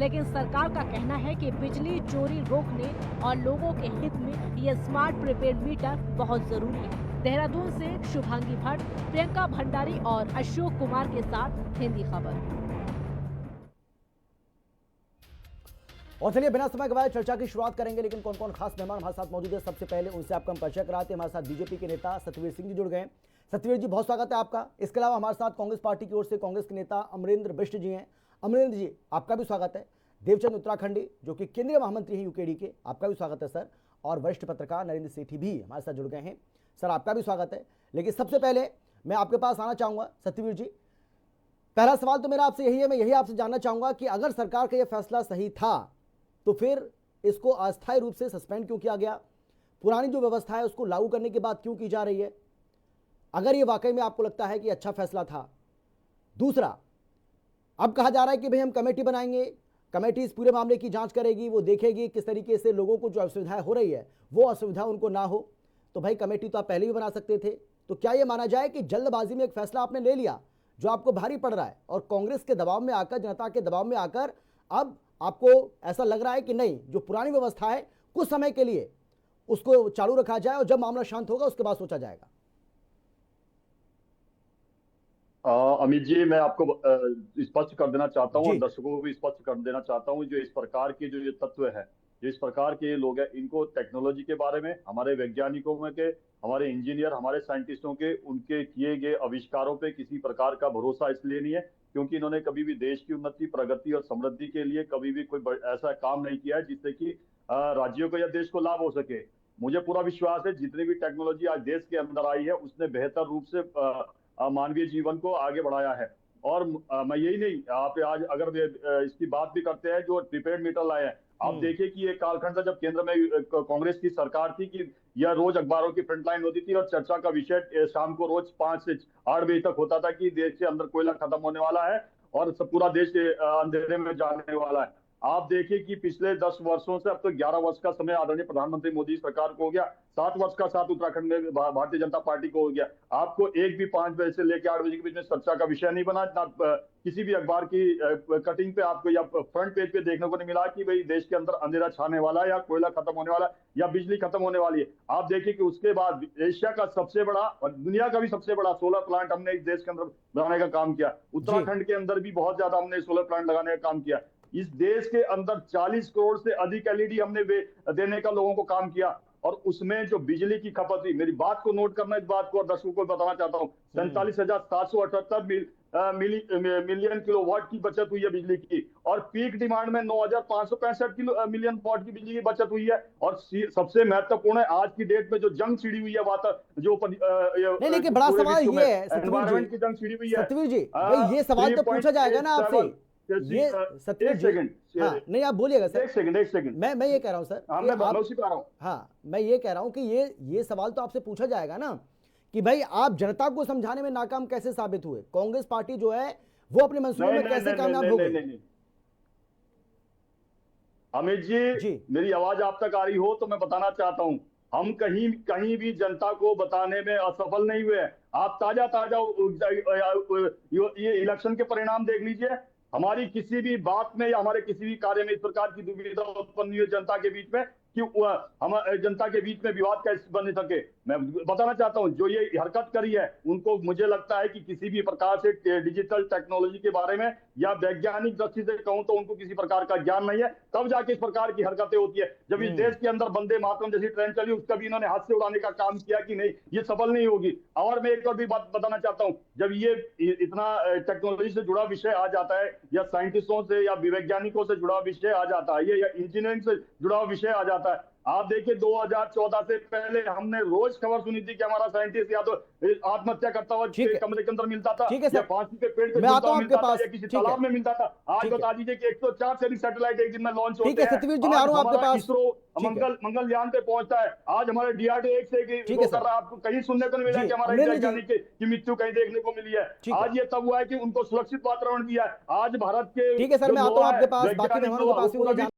लेकिन सरकार का कहना है कि बिजली चोरी रोकने और लोगों के हित में ये स्मार्ट प्रीपेड मीटर बहुत जरूरी है। देहरादून से शुभांगी भट्ट, प्रियंका भंडारी और अशोक कुमार के साथ हिंदी खबर। और चलिए बिना समय गवाए चर्चा की शुरुआत करेंगे, लेकिन कौन कौन खास मेहमान हमारे साथ मौजूद है सबसे पहले उनसे आपका हम परिचय कराते हैं। हमारे साथ बीजेपी के नेता सतवीर सिंह जी जुड़ गए हैं। सतवीर जी, बहुत स्वागत है आपका। इसके अलावा हमारे साथ कांग्रेस पार्टी की ओर से कांग्रेस के नेता अमरेंद्र बिष्ट जी हैं। अमरेंद्र जी, आपका भी स्वागत है। देवचंद उत्तराखंडी जो कि केंद्रीय महामंत्री हैं यूकेडी के, आपका भी स्वागत है सर। और वरिष्ठ पत्रकार नरेंद्र सेठी भी हमारे साथ जुड़ गए हैं। सर, आपका भी स्वागत है। लेकिन सबसे पहले मैं आपके पास आना चाहूंगा सतवीर जी। पहला सवाल तो मेरा आपसे यही है, मैं यही आपसे जानना चाहूंगा कि अगर सरकार का यह फैसला सही था तो फिर इसको अस्थायी रूप से सस्पेंड क्यों किया गया? पुरानी जो व्यवस्था है उसको लागू करने की बात क्यों की जा रही है, अगर ये वाकई में आपको लगता है कि अच्छा फैसला था? दूसरा, अब कहा जा रहा है कि भाई हम कमेटी बनाएंगे, कमेटी इस पूरे मामले की जांच करेगी, वो देखेगी किस तरीके से लोगों को जो असुविधाएं हो रही है वो असुविधा उनको ना हो। तो भाई कमेटी तो आप पहले भी बना सकते थे। तो क्या ये माना जाए कि जल्दबाजी में एक फैसला आपने ले लिया जो आपको भारी पड़ रहा है और कांग्रेस के दबाव में आकर, जनता के दबाव में आकर अब आपको ऐसा लग रहा है कि नहीं, जो पुरानी व्यवस्था है कुछ समय के लिए उसको चालू रखा जाए और जब मामला शांत होगा उसके बाद सोचा जाएगा? अमित जी, मैं आपको स्पष्ट कर देना चाहता हूँ और जी। दर्शकों को भी स्पष्ट कर देना चाहता हूँ, जो इस प्रकार के जो ये तत्व है, जो इस प्रकार के लोग हैं, इनको टेक्नोलॉजी के बारे में, हमारे वैज्ञानिकों में के, हमारे इंजीनियर, हमारे साइंटिस्टों के, उनके किए गए आविष्कारों पे किसी प्रकार का भरोसा इसलिए नहीं है क्योंकि इन्होंने कभी भी देश की उन्नति, प्रगति और समृद्धि के लिए कभी भी कोई ऐसा काम नहीं किया है जिससे कि राज्यों को या देश को लाभ हो सके। मुझे पूरा विश्वास है जितनी भी टेक्नोलॉजी आज देश के अंदर आई है उसने बेहतर रूप से मानवीय जीवन को आगे बढ़ाया है। और मैं यही नहीं, आप आज अगर इसकी बात भी करते हैं जो प्रीपेड मीटर लाए हैं, आप देखिए कि ये कालखंड था जब केंद्र में कांग्रेस की सरकार थी कि यह रोज अखबारों की फ्रंटलाइन होती थी और चर्चा का विषय शाम को रोज 5 से 8 बजे तक होता था कि देश के अंदर कोयला खत्म होने वाला है और सब पूरा देश अंधेरे में जाने वाला है। आप देखिए कि पिछले 10 वर्षों से अब तो 11 वर्ष का समय आदरणीय प्रधानमंत्री मोदी सरकार को हो गया, 7 वर्ष का साथ उत्तराखंड में भारतीय जनता पार्टी को हो गया। आपको एक भी 5 बजे से लेकर 8 बजे के बीच में चर्चा का विषय नहीं बना, ना किसी भी अखबार की कटिंग पे आपको या फ्रंट पेज पे देखने को नहीं मिला कि भाई देश के अंदर अंधेरा छाने वाला है या कोयला खत्म होने वाला है या बिजली खत्म होने वाली है। आप देखिए कि उसके बाद एशिया का सबसे बड़ा और दुनिया का भी सबसे बड़ा सोलर प्लांट हमने इस देश के अंदर बनाने का काम किया। उत्तराखंड के अंदर भी बहुत ज्यादा हमने सोलर प्लांट लगाने का काम किया। इस देश के अंदर 40 करोड़ से अधिक एलईडी हमने देने का लोगों को काम किया और उसमें जो बिजली की खपत हुई, मेरी बात को नोट करना, इस बात को और दर्शकों को बताना चाहता हूँ, 47,778 मिलियन किलोवाट की बचत हुई है बिजली की और पीक डिमांड में 9,565 मिलियन वाट की बिजली की बचत हुई है। और सबसे महत्वपूर्ण है आज की डेट में जो जंग छिड़ी हुई है जो नहीं, लेकिन बड़ा सवाल ये है एनवायरमेंट की जंग छिड़ी हुई है। सतवीर जी, भाई ये सवाल तो पूछा जाएगा ना आपसे, ये सतवीर जी। हाँ, नहीं आप बोलिएगा सर। एक सेकंड मैं ये कह रहा हूँ सर, मैं उसी पे आ रहा हूँ। हाँ, मैं ये कह रहा हूँ कि ये सवाल तो आपसे पूछा जाएगा ना कि भाई आप जनता को समझाने में नाकाम कैसे साबित हुए? कांग्रेस पार्टी जो है वो अपने मंसूबे में कैसे कामयाब हो गई? अमित जी, मेरी आवाज आप तक आ रही हो तो मैं बताना चाहता हूँ, हम कहीं भी जनता को बताने में असफल नहीं हुए। आप ताजा ये इलेक्शन के परिणाम देख लीजिए। हमारी किसी भी बात में या हमारे किसी भी कार्य में इस प्रकार की दुविधा उत्पन्न हुई है जनता के बीच में कि हम जनता के बीच में विवाद कैसे बन सके। मैं बताना चाहता हूं, जो ये हरकत करी है उनको मुझे लगता है कि किसी भी प्रकार से डिजिटल टेक्नोलॉजी के बारे में या वैज्ञानिक दृष्टि से कहूं तो उनको किसी प्रकार का ज्ञान नहीं है, तब जाके इस प्रकार की हरकतें होती है। जब इस देश के अंदर वंदे मातरम जैसी ट्रेन चली उसका भी इन्होंने हाथ से उड़ाने का काम किया कि नहीं, ये सफल नहीं होगी। और मैं एक और भी बात बताना चाहता हूं, जब ये इतना टेक्नोलॉजी से जुड़ा विषय आ जाता है या साइंटिस्टों से या वैज्ञानिकों से जुड़ा विषय आ जाता है या इंजीनियरिंग से जुड़ा विषय आ जाता है, आप देखिए 2014 से पहले हमने रोज खबर सुनी थी कि हमारा साइंटिस्ट या तो आत्महत्या करता हुआ कमरे के अंदर मिलता था या फांसी के पेड़ पे मिलता था या किसी तालाब में मिलता था। आज बता दीजिए कि 104 से अधिक सैटेलाइट एक दिन में लॉन्च होते हैं। इसरो मंगलयान पे पहुंचता है। आज हमारे DRDO एक से कर रहा है, आपको कहीं सुनने को नहीं मिला कि हमारे वैज्ञानिक की मृत्यु कहीं देखने को मिली है। आज ये तब हुआ है कि उनको सुरक्षित वातावरण दिया है। आज भारत के ठीक है सर, मैं आता हूं आपके पास, बाकी मेहमानों के पास